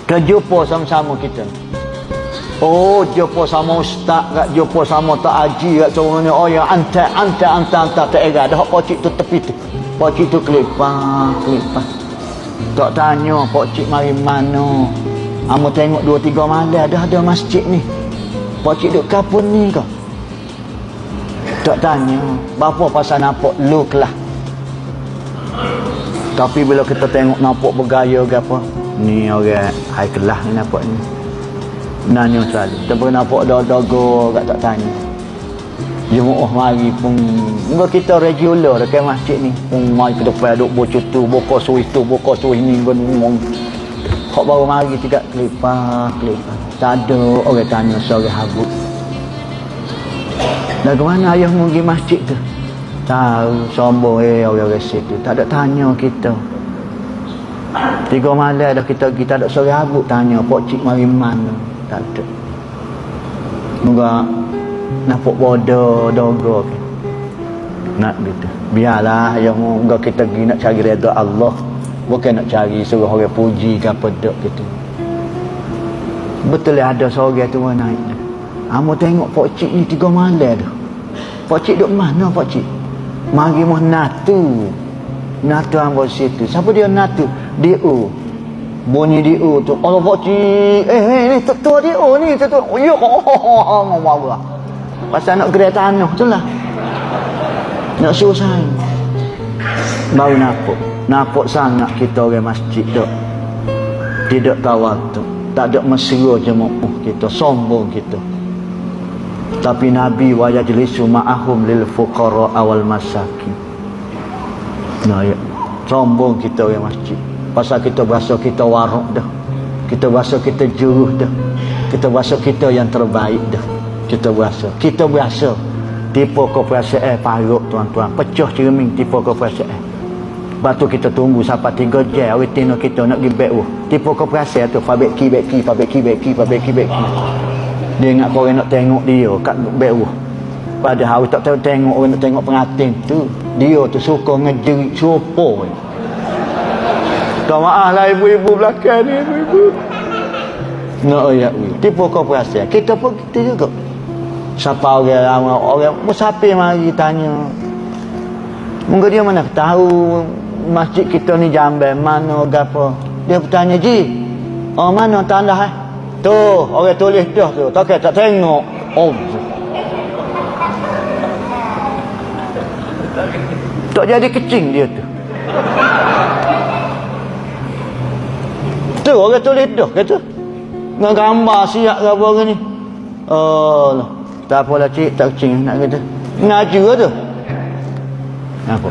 Terjumpa sama-sama kita. Oh, jumpa sama ustaz kat, jumpa sama Tok Haji kat seorang ni. Oh ya, anta tak era dah pocik tu tepi tu. Pocik tu kelipah. Tak tanya pocik mari mana. Amo tengok 2-3 malam dah ada masjid ni. Pocik duk kapun ni kau. Tak tanya bapa pasal nampak look lah. Tapi bila kita tengok nampak bergaya ke apa, ni orang high class ni nampak ni. Nanya selalu. Kita pernah nampak dago kat tak tanya. Jemaah mari pun enggak kita regular dekat masjid ni. Pun mai ke depan duk bocor tu, bokor suih tu, bokor suih ni ngomong. Hak baru mari tidak kelipah. Tak ada orang tanya sore habuk. Dan ke mana ayahmu pergi masjid tu? Tahu, sombong orang-orang situ. Tak ada tanya kita. 3 malam dah kita ada sore habuk tanya pokcik mari mana. Tak ada. Moga nampak bodoh dogo ke. Nak gitu. Biarlah ayahmu moga kita pergi nak cari redha Allah. Bukan nak cari suruh orang puji ke apa dak gitu. Betul ada sore tu naik. Amo tengok pokcik ni 3 malam dah. Pokcik duk mana pokcik? Mari moh natu ambo situ. Siapa dia natu? DO. Bunyi DO tu. Allah pokcik. Ni tetua DO ni tetua. Oh ya. Allah. Pasal nak gerai tanah tu lah. Nak suruh saya. Baru nampak sangat kita orang masjid dok. Tidak tawatu. Tak ada mesra jemaah kita, sombong kita. Tapi Nabi wa yajlisu ma'ahum lil fuqara awal masakin. Nah ya, sombong kita orang masjid. Pasal kita berasa kita warok dah. Kita berasa kita juruh dah. Kita berasa kita yang terbaik dah. Kita berasa tipu keperasaan paruk tuan-tuan. Pecah cermin tipu keperasaan. Lepas tu kita tunggu sampai 3 jam retina kita nak pergi back. Tipu keperasaan tu fabek ki. Dia ingat korang nak tengok dia kat back. Padahal tak tahu tengok orang nak tengok pengantin tu. Dia tu suka ngejerit sopo. Tak maaf lah ibu-ibu belakang ni, ibu-ibu. Nak ya, tipu keperasaan. Kita pun kita juga. Siapa orang musafir mari tanya. Mungkin dia mana tahu masjid kita ni Jamban mana gapo. Dia bertanya, "Ji, mana tanda tu orang tulis dah tu. Tak tengok." Oh. Tak jadi kecing dia tu. Tu orang tulis dah kata. Dengan gambar siap ke apa ni. Oh lah. Tak apalah cik, tak kecing nak kata. Ngaji ke tu? Apa?